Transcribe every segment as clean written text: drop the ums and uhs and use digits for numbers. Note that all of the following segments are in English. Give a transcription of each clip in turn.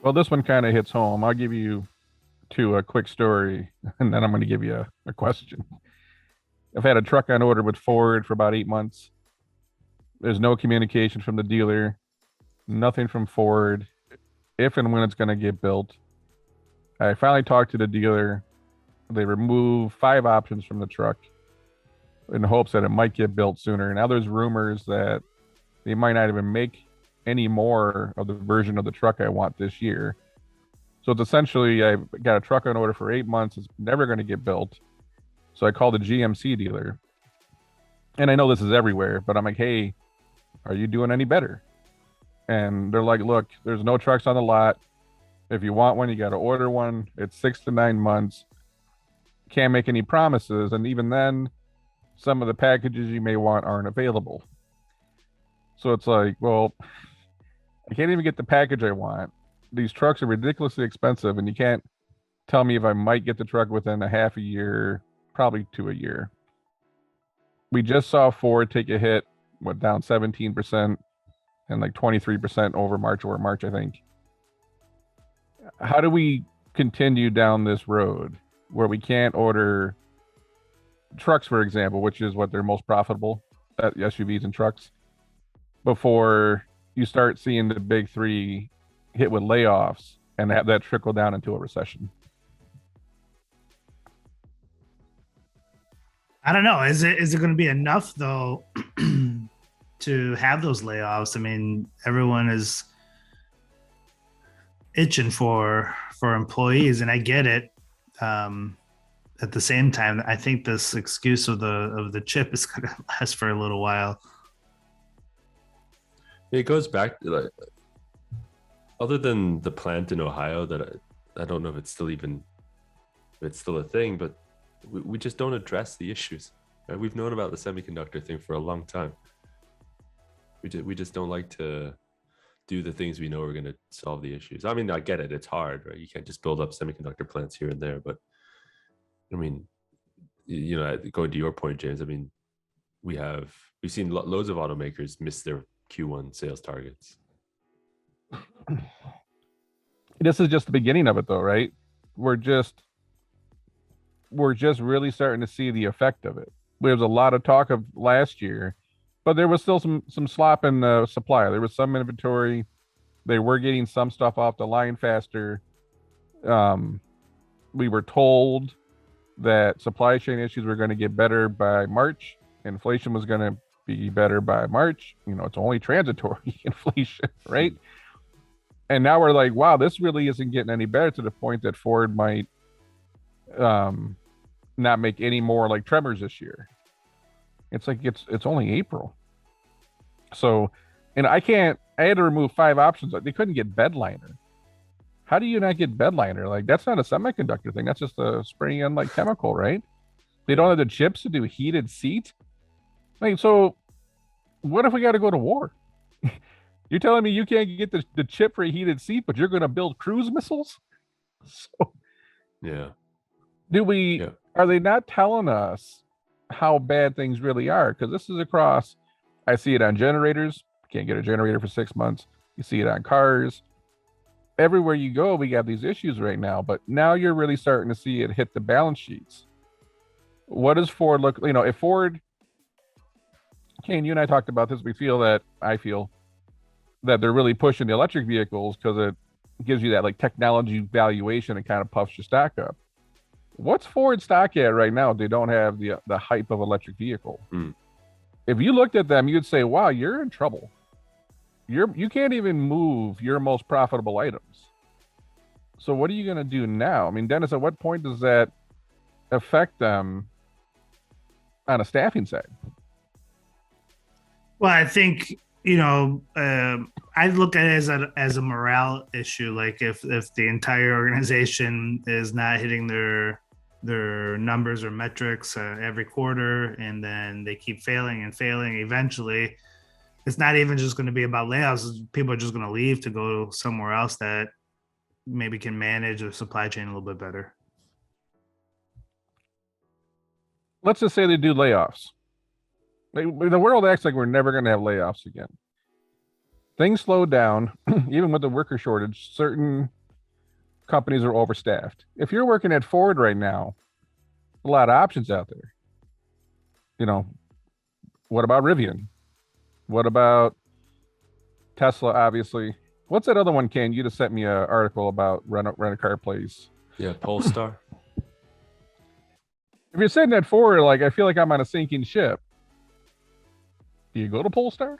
Well, this one kind of hits home. I'll give you a quick story, and then I'm going to give you a question. I've had a truck on order with Ford for about 8 months. There's no communication from the dealer, nothing from Ford, if and when it's going to get built. I finally talked to the dealer. They removed 5 options from the truck in hopes that it might get built sooner. Now there's rumors that they might not even make any more of the version of the truck I want this year. So it's essentially I've got a truck on order for 8 months. It's never going to get built. So I called the GMC dealer. And I know this is everywhere, but I'm like, hey, are you doing any better? And they're like, look, there's no trucks on the lot. If you want one, you got to order one. It's 6 to 9 months. Can't make any promises. And even then, some of the packages you may want aren't available. So it's like, well, I can't even get the package I want. These trucks are ridiculously expensive, and you can't tell me if I might get the truck within a half a year, probably to a year. We just saw Ford take a hit, down 17% and like 23% over March, I think. How do we continue down this road where we can't order trucks, for example, which is what they're most profitable, SUVs and trucks, before you start seeing the big three hit with layoffs and have that trickle down into a recession? I don't know. Is it going to be enough though to have those layoffs? I mean, everyone is itching for employees, and I get it. At the same time, I think this excuse of the chip is going to last for a little while. It goes back to like, other than the plant in Ohio that I don't know if it's still a thing, but we just don't address the issues. Right? We've known about the semiconductor thing for a long time. We just don't like to do the things we know are going to solve the issues. I mean, I get it. It's hard, right? You can't just build up semiconductor plants here and there. But I mean, going to your point, James, I mean, we've seen loads of automakers miss their Q1 sales targets. This is just the beginning of it, though, right? We're just really starting to see the effect of it. There was a lot of talk of last year, but there was still some slop in the supply. There was some inventory. They were getting some stuff off the line faster. We were told that supply chain issues were going to get better by March. Inflation was going to be better by March. It's only transitory inflation, right? And now we're like, wow, this really isn't getting any better, to the point that Ford might not make any more like Tremors this year. It's like it's only April. So, and I had to remove 5 options. Like, they couldn't get bed liner. How do you not get bed liner? Like, that's not a semiconductor thing. That's just a spraying on like chemical, right? They don't have the chips to do heated seat. Like, so what if we got to go to war? You're telling me you can't get the chip for a heated seat, but you're going to build cruise missiles? So, yeah. Are they not telling us how bad things really are? Because this is across, I see it on generators. Can't get a generator for 6 months. You see it on cars. Everywhere you go, we got these issues right now, but now you're really starting to see it hit the balance sheets. What does Ford look, if Ford, Kane, you and I talked about this, I feel that they're really pushing the electric vehicles because it gives you that like technology valuation and kind of puffs your stock up. What's Ford stock at right now if they don't have the hype of electric vehicle? If you looked at them, you'd say, wow, you're in trouble. You can't even move your most profitable items. So what are you going to do now? I mean, Dennis, at what point does that affect them on a staffing side? Well, I think I look at it as a morale issue. Like if the entire organization is not hitting their numbers or metrics every quarter, and then they keep failing and failing, eventually it's not even just going to be about layoffs. People are just going to leave to go somewhere else that maybe can manage the supply chain a little bit better. Let's just say they do layoffs. The world acts like we're never going to have layoffs again. things slowed down. Even with the worker shortage, certain companies are overstaffed. If you're working at Ford right now, a lot of options out there. You know, what about Rivian? What about Tesla? Obviously, what's that other one? Ken, you just sent me an article about rent a car place. Yeah, Polestar. If you're sitting at Ford, like I feel like I'm on a sinking ship. Do you go to Polestar?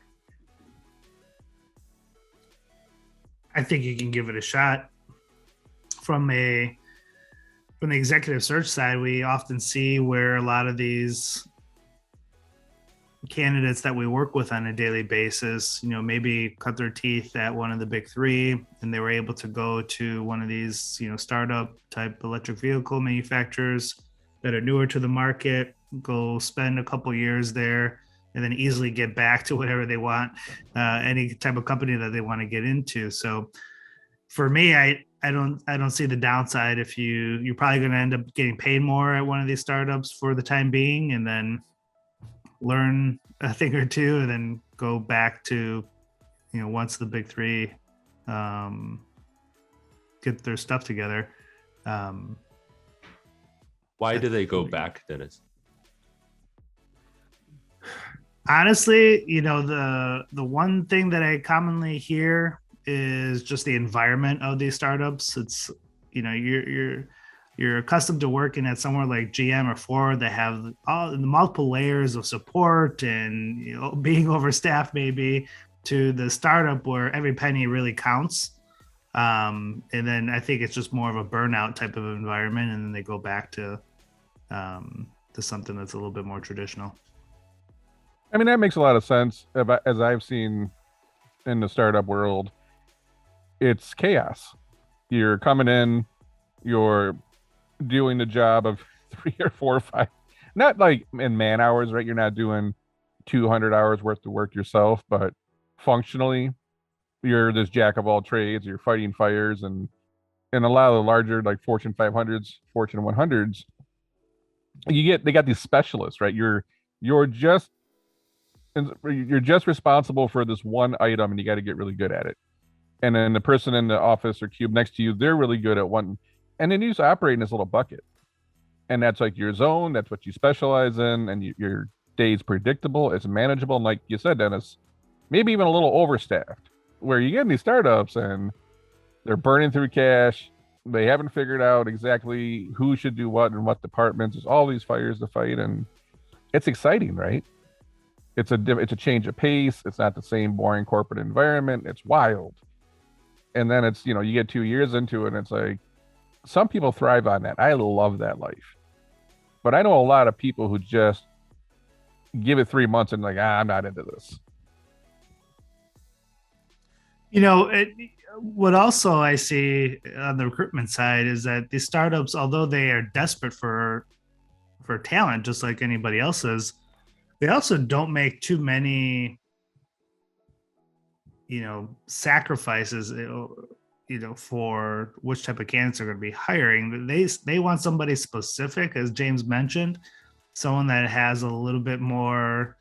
I think you can give it a shot. From the executive search side, we often see where a lot of these candidates that we work with on a daily basis, maybe cut their teeth at one of the big three, and they were able to go to one of these, startup type electric vehicle manufacturers that are newer to the market, go spend a couple years there, and then easily get back to whatever they want, any type of company that they want to get into. So for me, I don't see the downside. If you're probably going to end up getting paid more at one of these startups for the time being, and then learn a thing or two, and then go back to, once the big three get their stuff together. Why do they go back, Dennis? Honestly, the one thing that I commonly hear is just the environment of these startups. It's, you're accustomed to working at somewhere like GM or Ford that have all the multiple layers of support and being overstaffed, maybe, to the startup where every penny really counts. And then I think it's just more of a burnout type of environment, and then they go back to something that's a little bit more traditional. I mean, that makes a lot of sense. As I've seen in the startup world, it's chaos. You're coming in, you're doing the job of 3 or 4 or 5, not like in man hours, right? You're not doing 200 hours worth of work yourself, but functionally, you're this jack of all trades. You're fighting fires, and a lot of the larger, like Fortune 500s, Fortune 100s, they got these specialists, right? You're just responsible for this one item, and you got to get really good at it. And then the person in the office or cube next to you, they're really good at one, and then you just operate in this little bucket, and that's like your zone. That's what you specialize in, and your day's predictable. It's manageable, and like you said, Dennis, maybe even a little overstaffed. Where you get in these startups and they're burning through cash, they haven't figured out exactly who should do what in what departments. There's all these fires to fight, and it's exciting, right? It's a change of pace. It's not the same boring corporate environment. It's wild. And then it's, you get 2 years into it, and it's like, some people thrive on that. I love that life. But I know a lot of people who just give it 3 months and like, I'm not into this. What also I see on the recruitment side is that these startups, although they are desperate for talent, just like anybody else is, they also don't make too many, sacrifices, for which type of candidates they're going to be hiring. They want somebody specific, as James mentioned, someone that has a little bit more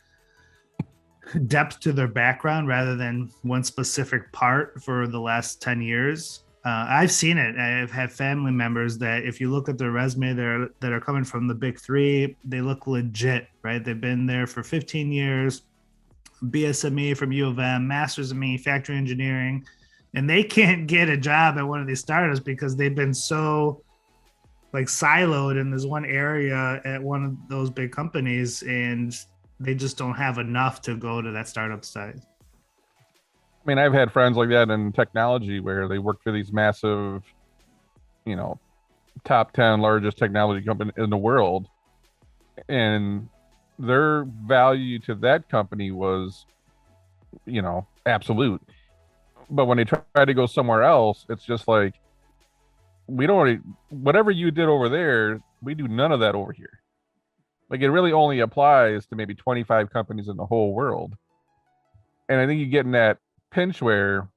depth to their background rather than one specific part for the last 10 years. I've seen it. I've had family members that if you look at their resume that are coming from the big three, they look legit, right? They've been there for 15 years, BSME from U of M, Masters in Manufacturing Engineering, and they can't get a job at one of these startups because they've been so like siloed in this one area at one of those big companies, and they just don't have enough to go to that startup side. I mean, I've had friends like that in technology where they work for these massive, top 10 largest technology company in the world, and their value to that company was, absolute. But when they try to go somewhere else, it's just like, whatever you did over there, we do none of that over here. Like, it really only applies to maybe 25 companies in the whole world. And I think you get in that pinch where,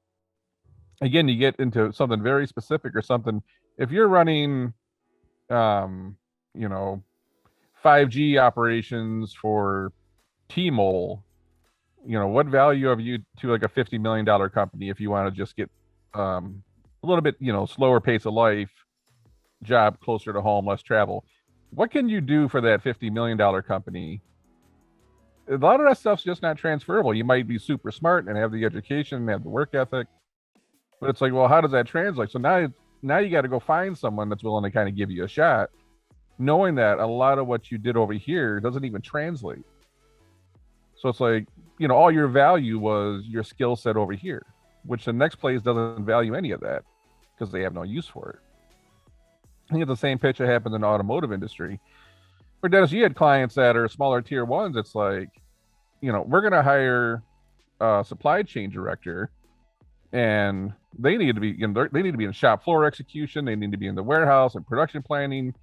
again, you get into something very specific or something. If you're running, 5G operations for T-Mobile, what value have you to like a $50 million company if you want to just get a little bit, slower pace of life, job closer to home, less travel? What can you do for that $50 million company? A lot of that stuff's just not transferable. You might be super smart and have the education and have the work ethic, but it's like, well, how does that translate? So now you got to go find someone that's willing to kind of give you a shot, knowing that a lot of what you did over here doesn't even translate. So it's like, all your value was your skill set over here, which the next place doesn't value any of that because they have no use for it. I think it's the same pitch that happens in the automotive industry. For Dennis, you had clients that are smaller tier ones. It's like, we're going to hire a supply chain director, and they need to be, they need to be in shop floor execution. They need to be in the warehouse and production planning.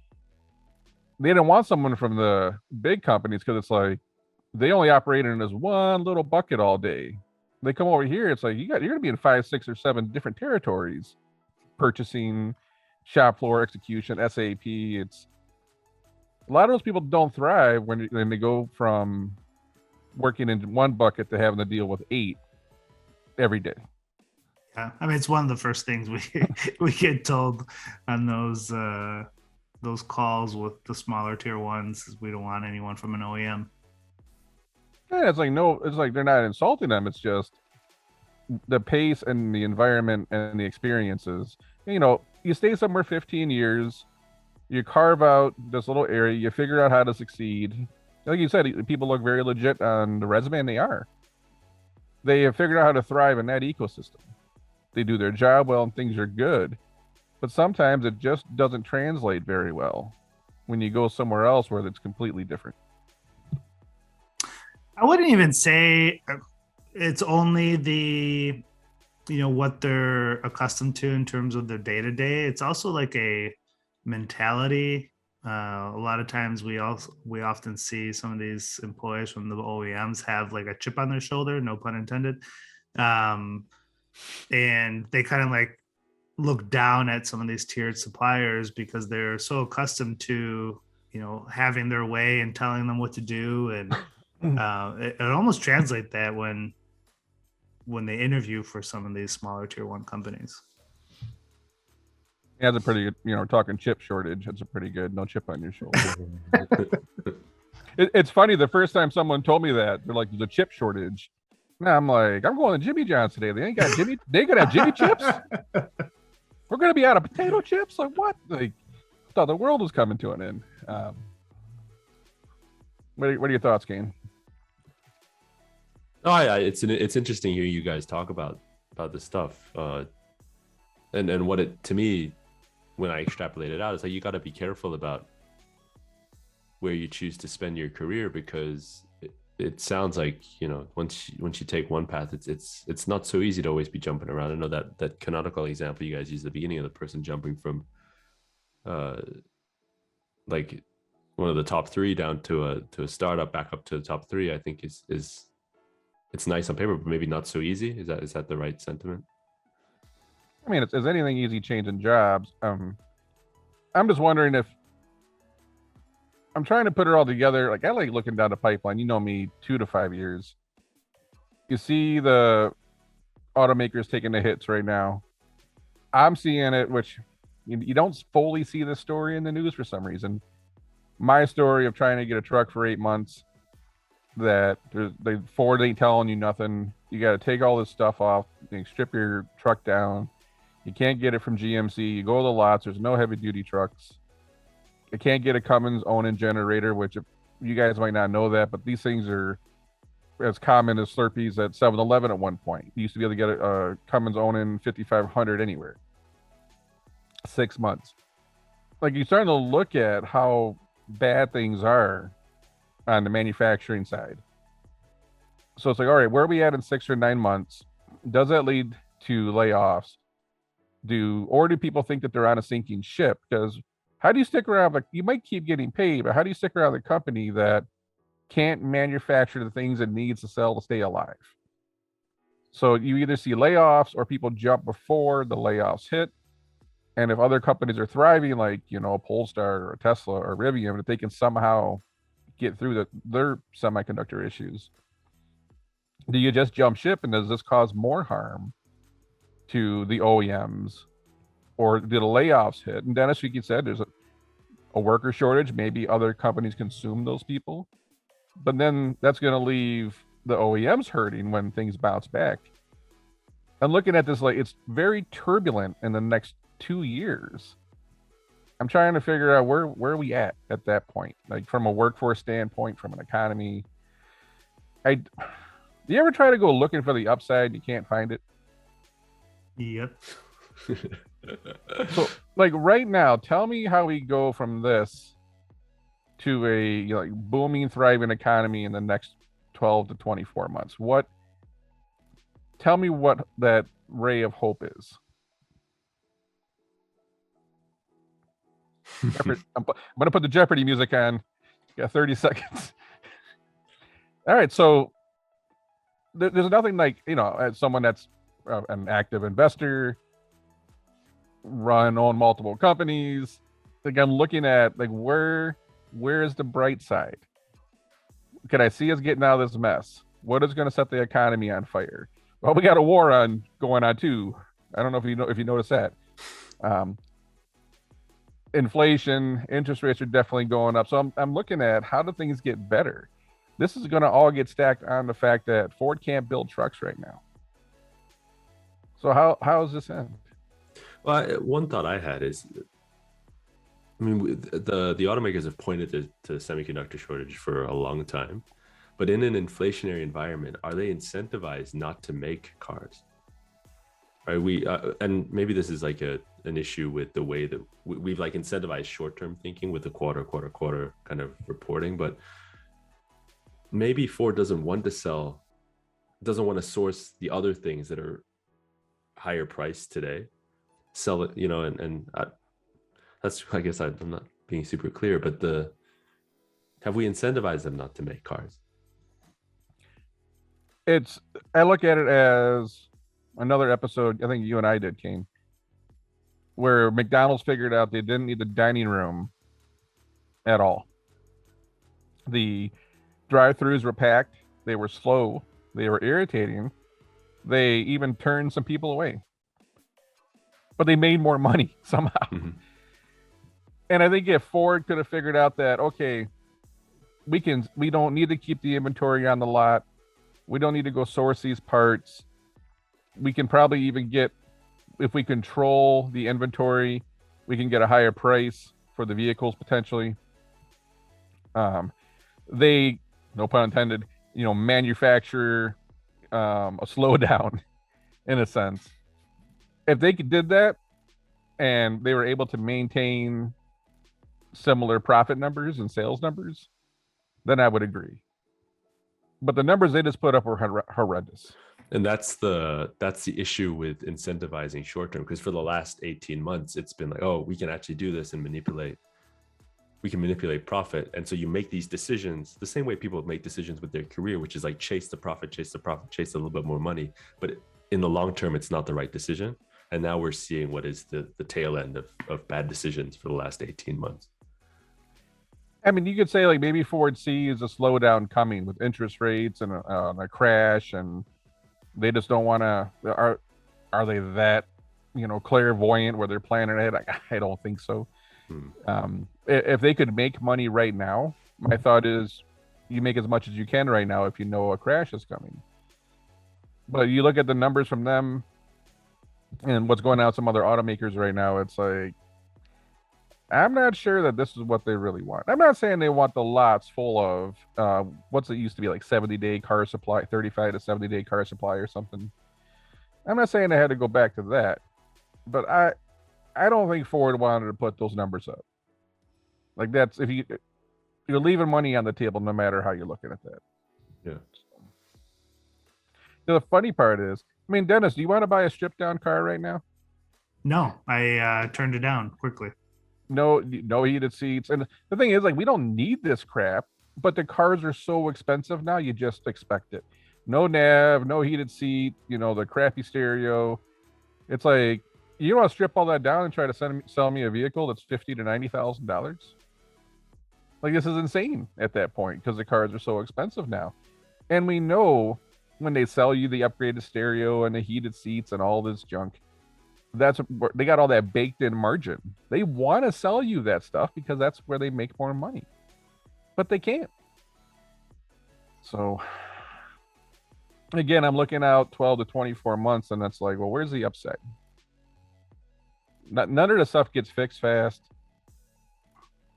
They didn't want someone from the big companies because it's like they only operate in this one little bucket all day. They come over here, it's like you're going to be in 5, 6, or 7 different territories: purchasing, shop floor execution, SAP. It's a lot of those people don't thrive when they go from working in one bucket to having to deal with 8 every day. Yeah, I mean, it's one of the first things we get told on those calls with the smaller tier ones is we don't want anyone from an OEM. Yeah, it's like it's like they're not insulting them. It's just the pace and the environment and the experiences. You stay somewhere 15 years, you carve out this little area, you figure out how to succeed. Like you said, people look very legit on the resume, and they are. They have figured out how to thrive in that ecosystem. They do their job well and things are good. But sometimes it just doesn't translate very well when you go somewhere else where it's completely different. I wouldn't even say it's only the, what they're accustomed to in terms of their day-to-day. It's also like a mentality. A lot of times we often see some of these employees from the OEMs have like a chip on their shoulder, no pun intended. And they kind of like look down at some of these tiered suppliers because they're so accustomed to, having their way and telling them what to do. And it almost translates that when they interview for some of these smaller tier 1 companies. Yeah, it's a pretty good, talking chip shortage. It's a pretty good no chip on your shoulder. It's funny. The first time someone told me that, they're like, there's a chip shortage. Now I'm like, I'm going to Jimmy John's today. They ain't got Jimmy. They ain't gonna have Jimmy chips. We're gonna be out of potato chips. Like what? Like, I thought the world was coming to an end. What are your thoughts, Kane? Oh, yeah, it's interesting hearing you guys talk about this stuff, and what it, to me, when I extrapolate it out, it's like you got to be careful about where you choose to spend your career, because it sounds like, once you take one path, it's not so easy to always be jumping around. I know that canonical example you guys used at the beginning of the person jumping from like one of the top 3 down to a startup back up to the top 3, I think is it's nice on paper, but maybe not so easy. Is that the right sentiment? I mean, is anything easy changing jobs? I'm just wondering if I'm trying to put it all together. Like, I like looking down the pipeline. You know me, 2 to 5 years. You see the automakers taking the hits right now. I'm seeing it, which you don't fully see this story in the news for some reason. My story of trying to get a truck for 8 months, that Ford ain't telling you nothing. You got to take all this stuff off, strip your truck down. You can't get it from GMC. You go to the lots. There's no heavy duty trucks. You can't get a Cummins own generator, which you guys might not know that, but these things are as common as Slurpees at 7-Eleven at one point. You used to be able to get a Cummins own 5500 anywhere. 6 months. Like, you're starting to look at how bad things are on the manufacturing side. So it's like, all right, where are we at in 6 or 9 months? Does that lead to layoffs? Do people think that they're on a sinking ship? Because how do you stick around? Like, you might keep getting paid, but how do you stick around the company that can't manufacture the things it needs to sell to stay alive? So you either see layoffs or people jump before the layoffs hit. And if other companies are thriving, like, Polestar or Tesla or Rivian, if they can somehow get through their semiconductor issues, Do you just jump ship, and does this cause more harm to the OEMs, or did the layoffs hit? And Dennis, like you said, there's a worker shortage. Maybe other companies consume those people, but then that's going to leave the OEMs hurting when things bounce back. I'm looking at this like it's very turbulent in the next 2 years. I'm trying to figure out where are we at that point, like from a workforce standpoint, from an economy. Do you ever try to go looking for the upside and you can't find it? Yep. So, like right now, tell me how we go from this to a like booming, thriving economy in the next 12 to 24 months. Tell me what that ray of hope is. I'm gonna put the Jeopardy music on. Got 30 seconds. All right, so there's nothing like, as someone that's an active investor, own multiple companies, like I'm looking at like where is the bright side? Can I see us getting out of this mess? What is going to set the economy on fire? Well, we got a war going on too. I don't know if you notice that. Inflation, interest rates are definitely going up. So I'm looking at how do things get better. This is going to all get stacked on the fact that Ford can't build trucks right now. So how does this end? Well, one thought I had is, I mean, the automakers have pointed to semiconductor shortage for a long time, but in an inflationary environment, are they incentivized not to make cars? Right? And maybe this is like an issue with the way that we've like incentivized short-term thinking with the quarter kind of reporting, but maybe Ford doesn't want to source the other things that are higher priced today, sell it, that's, I guess I'm not being super clear, but have we incentivized them not to make cars? I look at it as another episode, I think you and I did, Kane, where McDonald's figured out they didn't need the dining room at all. The drive-throughs were packed, they were slow, they were irritating, they even turned some people away, but they made more money somehow. Mm-hmm. And I think if Ford could have figured out that, okay, we don't need to keep the inventory on the lot, we don't need to go source these parts, we can probably even get, if we control the inventory, we can get a higher price for the vehicles potentially. They, no pun intended, manufacture a slowdown in a sense. If they did that and they were able to maintain similar profit numbers and sales numbers, then I would agree. But the numbers they just put up were horrendous. And that's the issue with incentivizing short term, because for the last 18 months, it's been like, oh, we can actually do this and manipulate profit. And so you make these decisions the same way people make decisions with their career, which is like chase the profit, chase a little bit more money. But in the long term, it's not the right decision. And now we're seeing what is the tail end of bad decisions for the last 18 months. I mean, you could say like maybe Ford sees a slowdown coming with interest rates and a crash, and they just don't want to. Are they that clairvoyant where they're planning ahead? I don't think so. If they could make money right now, my thought is you make as much as you can right now if you know a crash is coming. But you look at the numbers from them and what's going on with some other automakers right now, it's like, I'm not sure that this is what they really want. I'm not saying they want the lots full of what's it used to be, like 70-day car supply, 35 to 70-day car supply or something. I'm not saying they had to go back to that, but I don't think Ford wanted to put those numbers up. Like that's, if you're leaving money on the table no matter how you're looking at that. Yeah. The funny part is, I mean, Dennis, do you want to buy a stripped down car right now? No, I turned it down quickly. No heated seats. And the thing is, like, we don't need this crap, but the cars are so expensive now, you just expect it. No nav, no heated seat, the crappy stereo. It's like, you want to strip all that down and try to sell me a vehicle that's $50,000 to $90,000? Like, this is insane at that point because the cars are so expensive now. And we know when they sell you the upgraded stereo and the heated seats and all this junk. That's they got all that baked in margin. They want to sell you that stuff because that's where they make more money, but they can't. So again, I'm looking out 12 to 24 months, and that's like, well, where's the upside? None of the stuff gets fixed fast.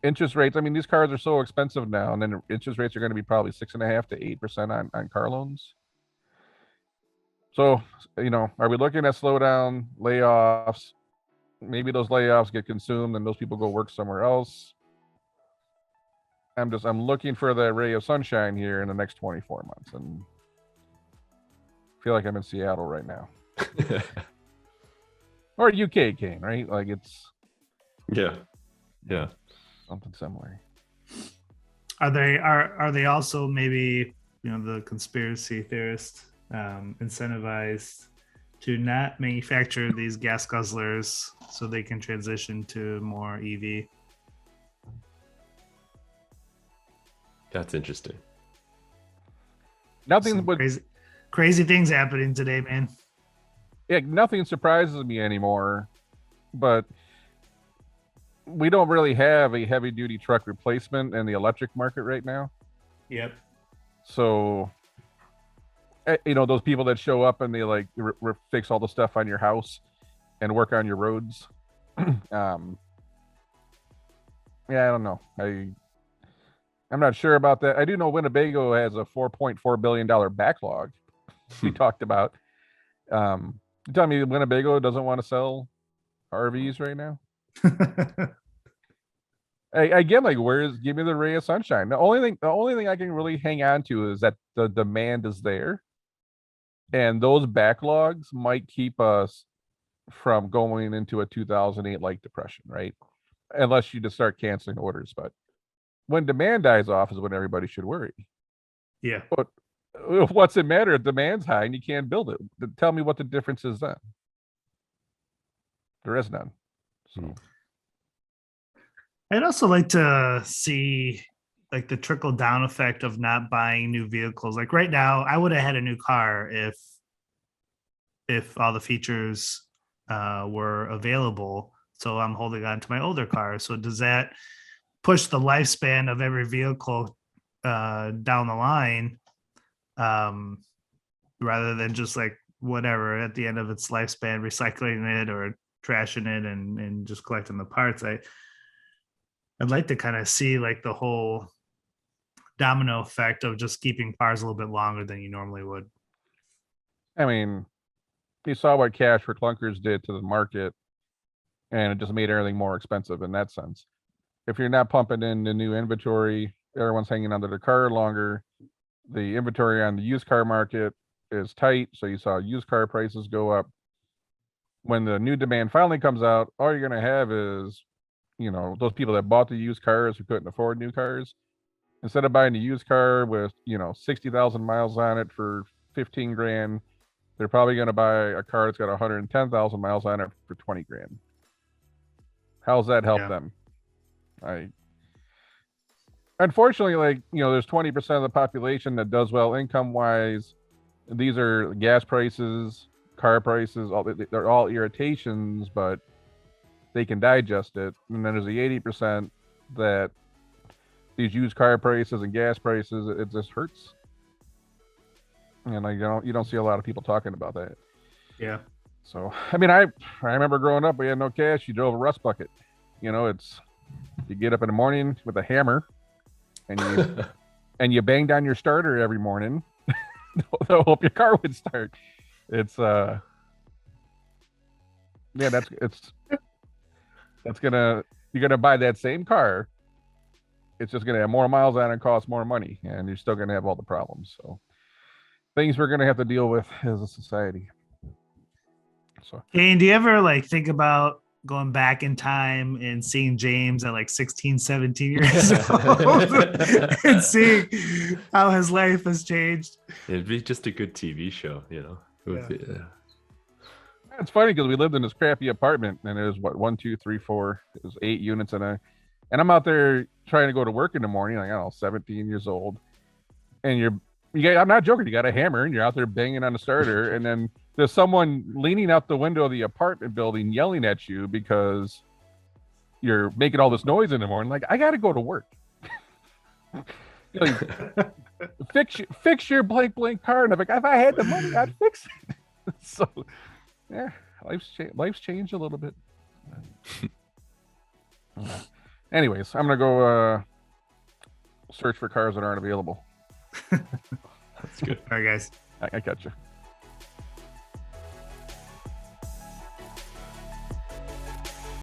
Interest rates, I mean, these cars are so expensive now, and then interest rates are going to be probably 6.5% to 8% on car loans. So, are we looking at slowdown, layoffs? Maybe those layoffs get consumed and those people go work somewhere else. I'm looking for the ray of sunshine here in the next 24 months, and I feel like I'm in Seattle right now. Or UK, Kane, right? Like it's yeah. something similar. Are they also maybe, the conspiracy theorists incentivized to not manufacture these gas guzzlers so they can transition to more EV? That's interesting. Nothing but crazy things happening today, man. Yeah, nothing surprises me anymore, but we don't really have a heavy duty truck replacement in the electric market right now. Yep. So, those people that show up and they like fix all the stuff on your house and work on your roads. Yeah, I don't know. I'm not sure about that. I do know Winnebago has a $4.4 billion backlog. We talked about. You tell me Winnebago doesn't want to sell RVs right now? Again, like, give me the ray of sunshine. The only thing I can really hang on to is that the demand is there, and those backlogs might keep us from going into a 2008 like depression, right? Unless you just start canceling orders. But when demand dies off is when everybody should worry. Yeah. But what's it matter if demand's high and you can't build it? Tell me what the difference is then. There is none. So I'd also like to see like the trickle down effect of not buying new vehicles. Like right now, I would have had a new car if all the features were available. So I'm holding on to my older car. So does that push the lifespan of every vehicle down the line, rather than just like whatever at the end of its lifespan, recycling it or trashing it and just collecting the parts? I'd like to kind of see like the whole domino effect of just keeping cars a little bit longer than you normally would. I mean, you saw what cash for clunkers did to the market, and it just made everything more expensive in that sense. If you're not pumping in the new inventory, everyone's hanging onto their car longer. The inventory on the used car market is tight, so you saw used car prices go up. When the new demand finally comes out, all you're going to have is, those people that bought the used cars who couldn't afford new cars. Instead of buying a used car with, 60,000 miles on it for 15 grand, they're probably going to buy a car that's got 110,000 miles on it for 20 grand. How's that help them? Unfortunately, like, there's 20% of the population that does well income wise. These are gas prices, car prices, they're all irritations, but they can digest it. And then there's the 80% that these used car prices and gas prices, it just hurts. And you don't see a lot of people talking about that. Yeah. So, I mean, I remember growing up, we had no cash. You drove a rust bucket. It's, you get up in the morning with a hammer and you banged on your starter every morning to hope your car would start. It's, you're gonna buy that same car. It's just gonna have more miles on it and cost more money, and you're still gonna have all the problems. So things we're gonna have to deal with as a society. So, Kane, do you ever like think about going back in time and seeing James at like 16, 17 years old and seeing how his life has changed? It'd be just a good TV show, It's funny because we lived in this crappy apartment, and there's 1, 2, 3, 4. It was 8 units, and I'm out there trying to go to work in the morning. Like, I don't know, 17 years old, and I'm not joking. You got a hammer and you're out there banging on the starter, and then there's someone leaning out the window of the apartment building yelling at you because you're making all this noise in the morning. Like, I got to go to work. You know, fix your blank car. And I'm like, if I had the money, I'd fix it. So, yeah, life's changed a little bit. Anyways, I'm gonna go search for cars that aren't available. That's good. All right, guys. I got you.